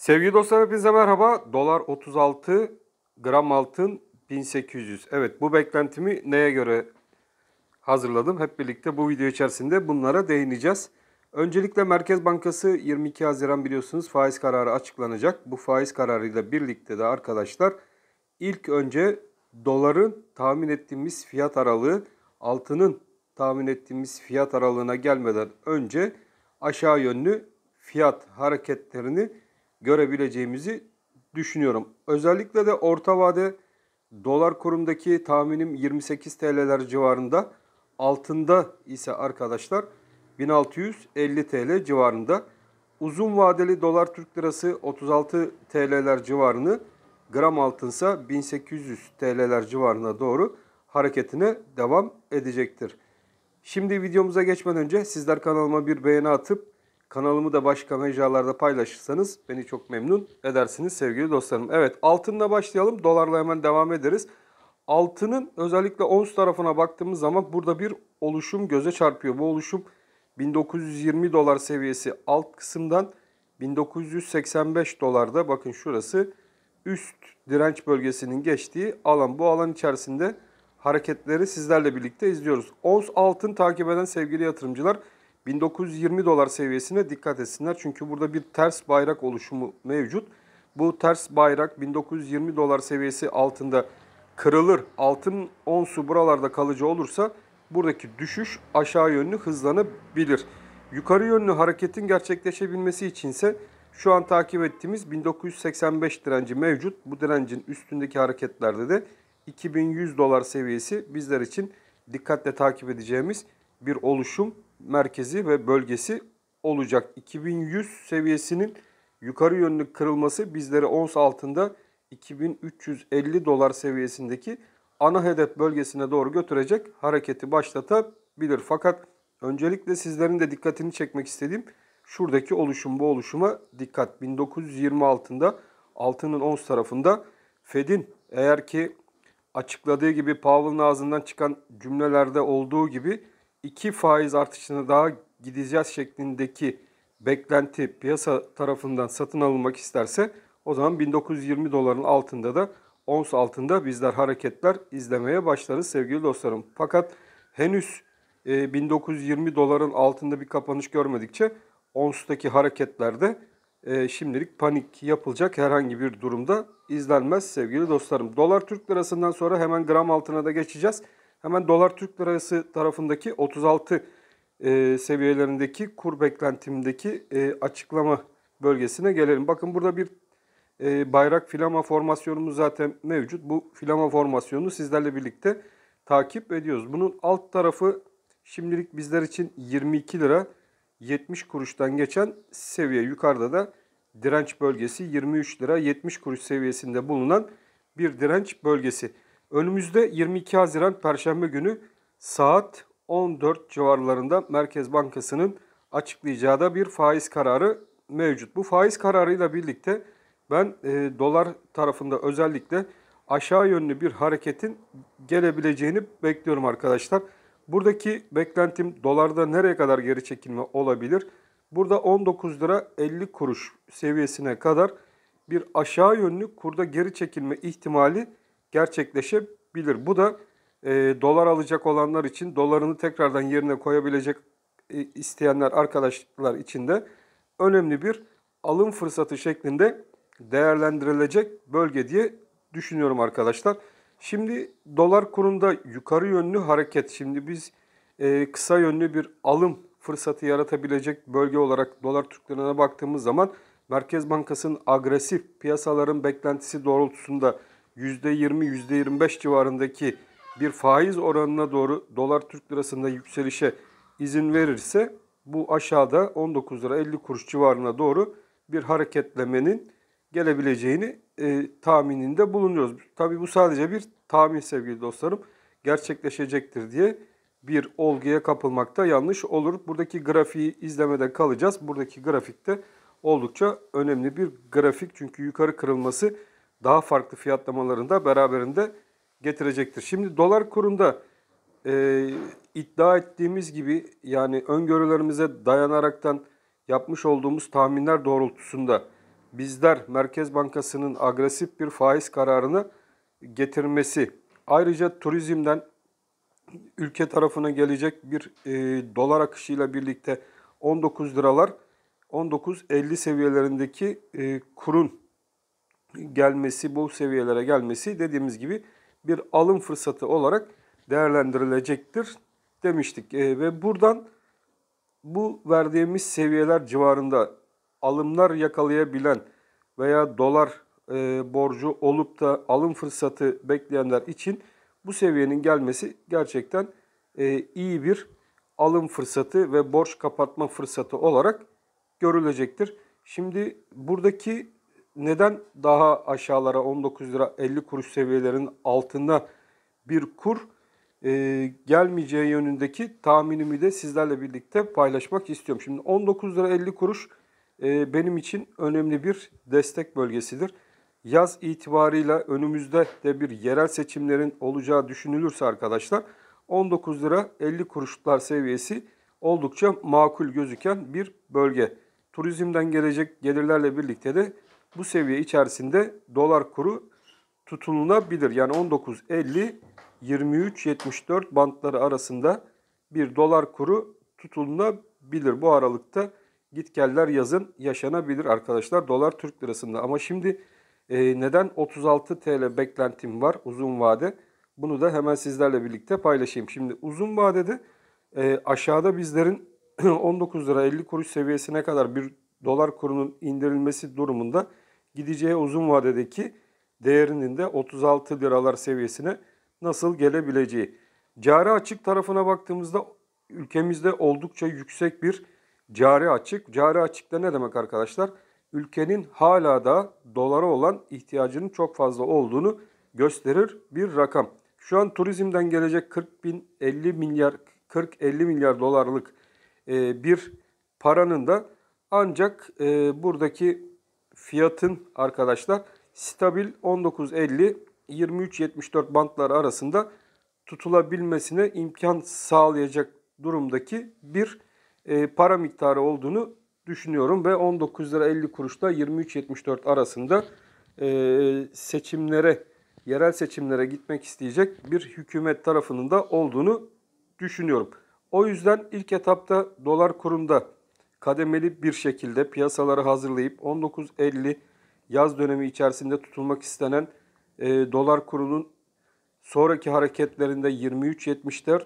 Sevgili dostlar hepinize merhaba. Dolar 36, gram altın 1800. Evet, bu beklentimi neye göre hazırladım? Hep birlikte bu video içerisinde bunlara değineceğiz. Öncelikle Merkez Bankası 22 Haziran biliyorsunuz faiz kararı açıklanacak. Bu faiz kararıyla birlikte de arkadaşlar ilk önce doların tahmin ettiğimiz fiyat aralığı, altının tahmin ettiğimiz fiyat aralığına gelmeden önce aşağı yönlü fiyat hareketlerini görebileceğimizi düşünüyorum. Özellikle de orta vade dolar kurundaki tahminim 28 TL'ler civarında. Altında ise arkadaşlar 1650 TL civarında. Uzun vadeli dolar Türk lirası 36 TL'ler civarını, gram altınsa 1800 TL'ler civarına doğru hareketine devam edecektir. Şimdi videomuza geçmeden önce sizler kanalıma bir beğeni atıp kanalımı da başka mecralarda paylaşırsanız beni çok memnun edersiniz sevgili dostlarım. Evet, altınla başlayalım. Dolarla hemen devam ederiz. Altının özellikle ons tarafına baktığımız zaman burada bir oluşum göze çarpıyor. Bu oluşum 1920 dolar seviyesi alt kısımdan 1985 dolarda, bakın şurası üst direnç bölgesinin geçtiği alan. Bu alan içerisinde hareketleri sizlerle birlikte izliyoruz. Ons altın takip eden sevgili yatırımcılar 1920 dolar seviyesine dikkat etsinler. Çünkü burada bir ters bayrak oluşumu mevcut. Bu ters bayrak 1920 dolar seviyesi altında kırılır. Altın onsu buralarda kalıcı olursa buradaki düşüş aşağı yönlü hızlanabilir. Yukarı yönlü hareketin gerçekleşebilmesi içinse şu an takip ettiğimiz 1985 direnci mevcut. Bu direncin üstündeki hareketlerde de 2100 dolar seviyesi bizler için dikkatle takip edeceğimiz bir oluşum merkezi ve bölgesi olacak. 2100 seviyesinin yukarı yönlü kırılması bizleri ons altında 2350 dolar seviyesindeki ana hedef bölgesine doğru götürecek hareketi başlatabilir. Fakat öncelikle sizlerin de dikkatini çekmek istediğim şuradaki oluşum, bu oluşuma dikkat. 1920 altında, altının ons tarafında Fed'in eğer ki açıkladığı gibi, Powell'ın ağzından çıkan cümlelerde olduğu gibi 2 faiz artışına daha gideceğiz şeklindeki beklenti piyasa tarafından satın alınmak isterse o zaman 1920 doların altında da ons altında bizler hareketler izlemeye başlarız sevgili dostlarım. Fakat henüz 1920 doların altında bir kapanış görmedikçe onstaki hareketlerde şimdilik panik yapılacak herhangi bir durumda izlenmez sevgili dostlarım. Dolar Türk lirasından sonra hemen gram altına da geçeceğiz. Hemen dolar Türk lirası tarafındaki 36 seviyelerindeki kur beklentimdeki açıklama bölgesine gelelim. Bakın burada bir bayrak filama formasyonumuz zaten mevcut. Bu filama formasyonunu sizlerle birlikte takip ediyoruz. Bunun alt tarafı şimdilik bizler için 22 lira 70 kuruştan geçen seviye. Yukarıda da direnç bölgesi 23 lira 70 kuruş seviyesinde bulunan bir direnç bölgesi. Önümüzde 22 Haziran Perşembe günü saat 14 civarlarında Merkez Bankası'nın açıklayacağı da bir faiz kararı mevcut. Bu faiz kararıyla birlikte ben dolar tarafında özellikle aşağı yönlü bir hareketin gelebileceğini bekliyorum arkadaşlar. Buradaki beklentim dolarda nereye kadar geri çekilme olabilir? Burada 19 lira 50 kuruş seviyesine kadar bir aşağı yönlü kurda geri çekilme ihtimali gerçekleşebilir. Bu da dolar alacak olanlar için, dolarını tekrardan yerine koyabilecek isteyenler arkadaşlar için de önemli bir alım fırsatı şeklinde değerlendirilecek bölge diye düşünüyorum arkadaşlar. Şimdi dolar kurunda yukarı yönlü hareket. Şimdi biz kısa yönlü bir alım fırsatı yaratabilecek bölge olarak dolar Türk lirasına baktığımız zaman Merkez Bankası'nın agresif piyasaların beklentisi doğrultusunda %20, %25 civarındaki bir faiz oranına doğru dolar Türk lirasında yükselişe izin verirse bu aşağıda 19 lira 50 kuruş civarına doğru bir hareketlemenin gelebileceğini tahmininde bulunuyoruz. Tabii bu sadece bir tahmin sevgili dostlarım. Gerçekleşecektir diye bir olguya kapılmakta yanlış olur. Buradaki grafiği izlemede kalacağız. Buradaki grafikte oldukça önemli bir grafik. Çünkü yukarı kırılması daha farklı fiyatlamalarını da beraberinde getirecektir. Şimdi dolar kurunda iddia ettiğimiz gibi, yani öngörülerimize dayanaraktan yapmış olduğumuz tahminler doğrultusunda bizler Merkez Bankası'nın agresif bir faiz kararını getirmesi, ayrıca turizmden ülke tarafına gelecek bir dolar akışıyla birlikte 19 liralar 19.50 seviyelerindeki kurun gelmesi, bu seviyelere gelmesi dediğimiz gibi bir alım fırsatı olarak değerlendirilecektir demiştik. Ve buradan bu verdiğimiz seviyeler civarında alımlar yakalayabilen veya dolar borcu olup da alım fırsatı bekleyenler için bu seviyenin gelmesi gerçekten iyi bir alım fırsatı ve borç kapatma fırsatı olarak görülecektir. Şimdi buradaki neden daha aşağılara 19 lira 50 kuruş seviyelerinin altında bir kur gelmeyeceği yönündeki tahminimi de sizlerle birlikte paylaşmak istiyorum. Şimdi 19 lira 50 kuruş benim için önemli bir destek bölgesidir. Yaz itibarıyla önümüzde de bir yerel seçimlerin olacağı düşünülürse arkadaşlar 19 lira 50 kuruşlar seviyesi oldukça makul gözüken bir bölge. Turizmden gelecek gelirlerle birlikte de bu seviye içerisinde dolar kuru tutunulabilir. Yani 19.50 23.74 bantları arasında bir dolar kuru tutulunabilir. Bu aralıkta gitgeller yazın yaşanabilir arkadaşlar dolar Türk lirasında. Ama şimdi neden 36 TL beklentim var uzun vade? Bunu da hemen sizlerle birlikte paylaşayım. Şimdi uzun vadede aşağıda bizlerin 19 lira 50 kuruş seviyesine kadar bir dolar kurunun indirilmesi durumunda gideceği uzun vadedeki değerinin de 36 liralar seviyesine nasıl gelebileceği. Cari açık tarafına baktığımızda ülkemizde oldukça yüksek bir cari açık. Cari açıkta ne demek arkadaşlar? Ülkenin hala da dolara olan ihtiyacının çok fazla olduğunu gösterir bir rakam. Şu an turizmden gelecek 40-50 milyar dolarlık bir paranın da ancak buradaki fiyatın arkadaşlar stabil 19.50-23.74 bantları arasında tutulabilmesine imkan sağlayacak durumdaki bir para miktarı olduğunu düşünüyorum. Ve 19 lira 50 kuruşla 23.74 arasında yerel seçimlere gitmek isteyecek bir hükümet tarafının da olduğunu düşünüyorum. O yüzden ilk etapta dolar kurunda kademeli bir şekilde piyasaları hazırlayıp 19.50 yaz dönemi içerisinde tutulmak istenen dolar kurunun sonraki hareketlerinde 23.74,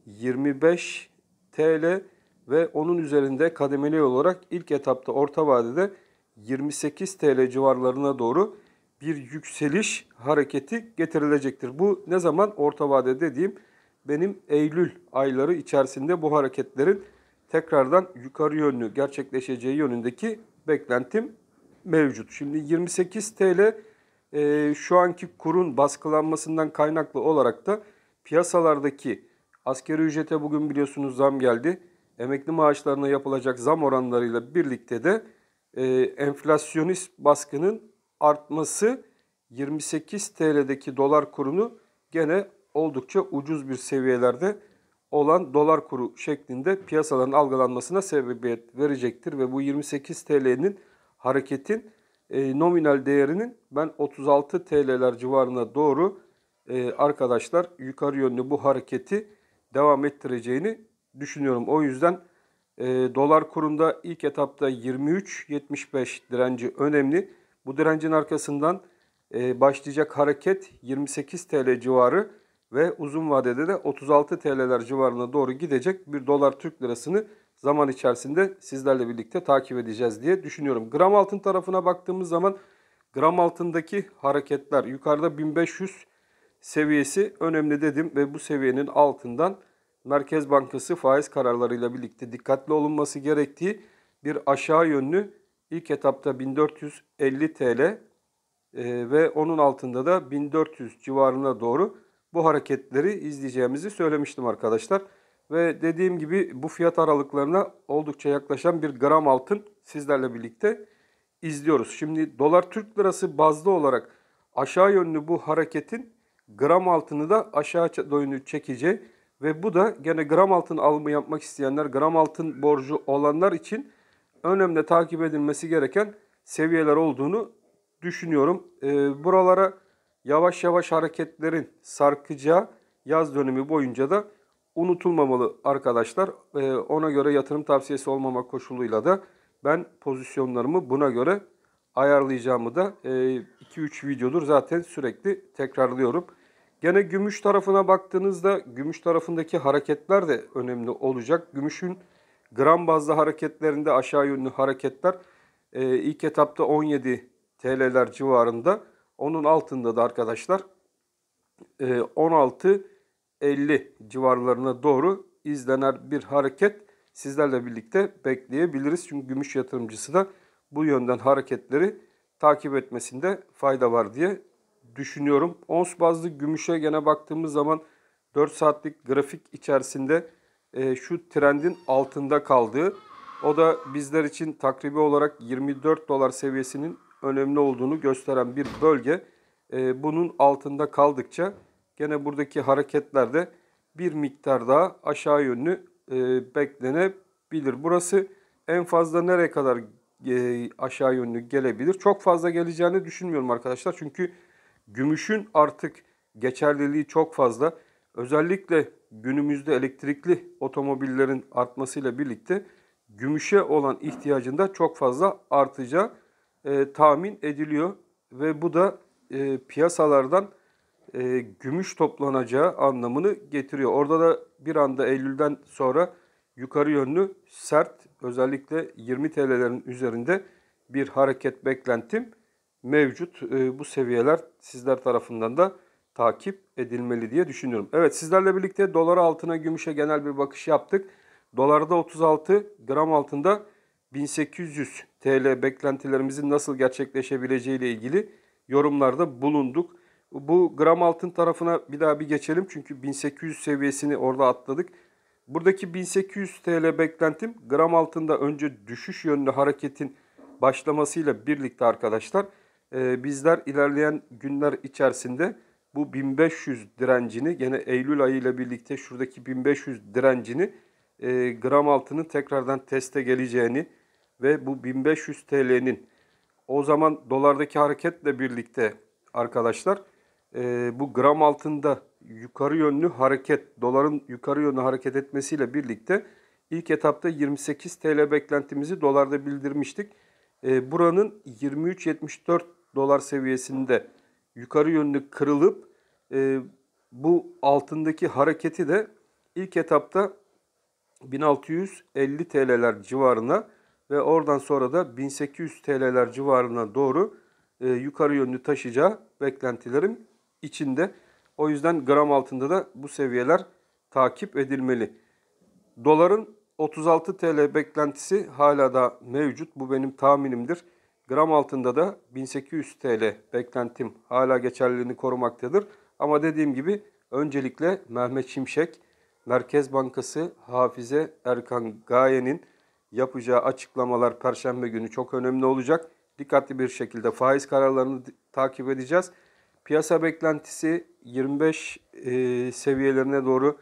25 TL ve onun üzerinde kademeli olarak ilk etapta orta vadede 28 TL civarlarına doğru bir yükseliş hareketi getirilecektir. Bu ne zaman? Orta vade dediğim benim Eylül ayları içerisinde bu hareketlerin tekrardan yukarı yönlü gerçekleşeceği yönündeki beklentim mevcut. Şimdi 28 TL şu anki kurun baskılanmasından kaynaklı olarak da piyasalardaki asgari ücrete bugün biliyorsunuz zam geldi. Emekli maaşlarına yapılacak zam oranlarıyla birlikte de enflasyonist baskının artması 28 TL'deki dolar kurunu gene oldukça ucuz bir seviyelerde olan dolar kuru şeklinde piyasaların algılanmasına sebebiyet verecektir. Ve bu 28 TL'nin hareketin nominal değerinin ben 36 TL'ler civarına doğru arkadaşlar yukarı yönlü bu hareketi devam ettireceğini düşünüyorum. O yüzden dolar kurunda ilk etapta 23.75 direnci önemli. Bu direncin arkasından başlayacak hareket 28 TL civarı ve uzun vadede de 36 TL'ler civarına doğru gidecek bir dolar Türk lirasını zaman içerisinde sizlerle birlikte takip edeceğiz diye düşünüyorum. Gram altın tarafına baktığımız zaman gram altındaki hareketler yukarıda 1500 seviyesi önemli dedim ve bu seviyenin altından Merkez Bankası faiz kararlarıyla birlikte dikkatli olunması gerektiği bir aşağı yönlü ilk etapta 1450 TL ve onun altında da 1400 civarına doğru bu hareketleri izleyeceğimizi söylemiştim arkadaşlar. Ve dediğim gibi bu fiyat aralıklarına oldukça yaklaşan bir gram altın sizlerle birlikte izliyoruz. Şimdi dolar Türk lirası bazlı olarak aşağı yönlü bu hareketin gram altını da aşağı yönlü çekeceği ve bu da gene gram altın alımı yapmak isteyenler, gram altın borcu olanlar için önemli takip edilmesi gereken seviyeler olduğunu düşünüyorum. Buralara yavaş yavaş hareketlerin sarkacağı yaz dönemi boyunca da unutulmamalı arkadaşlar. Ona göre yatırım tavsiyesi olmamak koşuluyla da ben pozisyonlarımı buna göre ayarlayacağımı da 2-3 videodur zaten sürekli tekrarlıyorum. Gene gümüş tarafına baktığınızda gümüş tarafındaki hareketler de önemli olacak. Gümüşün gram bazlı hareketlerinde aşağı yönlü hareketler ilk etapta 17 TL'ler civarında. Onun altında da arkadaşlar 16.50 civarlarına doğru izlenen bir hareket sizlerle birlikte bekleyebiliriz. Çünkü gümüş yatırımcısı da bu yönden hareketleri takip etmesinde fayda var diye düşünüyorum. Ons bazlı gümüşe gene baktığımız zaman 4 saatlik grafik içerisinde şu trendin altında kaldığı, o da bizler için takribi olarak 24 dolar seviyesinin önemli olduğunu gösteren bir bölge. Bunun altında kaldıkça gene buradaki hareketlerde bir miktar daha aşağı yönlü beklenebilir. Burası en fazla nereye kadar aşağı yönlü gelebilir? Çok fazla geleceğini düşünmüyorum arkadaşlar. Çünkü gümüşün artık geçerliliği çok fazla. Özellikle günümüzde elektrikli otomobillerin artmasıyla birlikte gümüşe olan ihtiyacında çok fazla artacağı tahmin ediliyor. Ve bu da piyasalardan gümüş toplanacağı anlamını getiriyor. Orada da bir anda Eylül'den sonra yukarı yönlü sert, özellikle 20 TL'lerin üzerinde bir hareket beklentim mevcut. Bu seviyeler sizler tarafından da takip edilmeli diye düşünüyorum. Evet, sizlerle birlikte dolara, altına, gümüşe genel bir bakış yaptık. Dolarda 36, gram altında 1800 TL beklentilerimizin nasıl gerçekleşebileceği ile ilgili yorumlarda bulunduk. Bu gram altın tarafına bir daha bir geçelim. Çünkü 1800 seviyesini orada atladık. Buradaki 1800 TL beklentim gram altında önce düşüş yönlü hareketin başlamasıyla birlikte arkadaşlar bizler ilerleyen günler içerisinde bu 1500 direncini, gene Eylül ayı ile birlikte şuradaki 1500 direncini gram altının tekrardan teste geleceğini ve bu 1500 TL'nin o zaman dolardaki hareketle birlikte arkadaşlar bu gram altında yukarı yönlü hareket, doların yukarı yönlü hareket etmesiyle birlikte ilk etapta 28 TL beklentimizi dolarda bildirmiştik. Buranın 23.74 dolar seviyesinde yukarı yönlü kırılıp bu altındaki hareketi de ilk etapta 1650 TL'ler civarına ve oradan sonra da 1800 TL'ler civarına doğru yukarı yönlü taşıyacağı beklentilerim içinde. O yüzden gram altında da bu seviyeler takip edilmeli. Doların 36 TL beklentisi hala da mevcut. Bu benim tahminimdir. Gram altında da 1800 TL beklentim hala geçerliliğini korumaktadır. Ama dediğim gibi öncelikle Mehmet Şimşek, Merkez Bankası Hafize Erkan Gaye'nin yapacağı açıklamalar Perşembe günü çok önemli olacak. Dikkatli bir şekilde faiz kararlarını takip edeceğiz. Piyasa beklentisi 25 seviyelerine doğru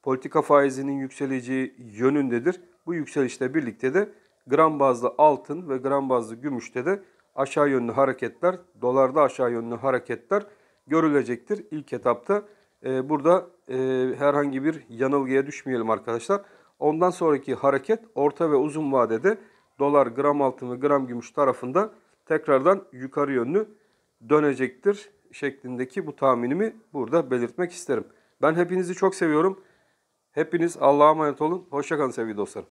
politika faizinin yükseleceği yönündedir. Bu yükselişle birlikte de gram bazlı altın ve gram bazlı gümüşte de aşağı yönlü hareketler, dolarda aşağı yönlü hareketler görülecektir. İlk etapta burada herhangi bir yanılgıya düşmeyelim arkadaşlar. Ondan sonraki hareket orta ve uzun vadede dolar, gram altın ve gram gümüş tarafında tekrardan yukarı yönlü dönecektir şeklindeki bu tahminimi burada belirtmek isterim. Ben hepinizi çok seviyorum. Hepiniz Allah'a emanet olun. Hoşça kalın sevgili dostlarım.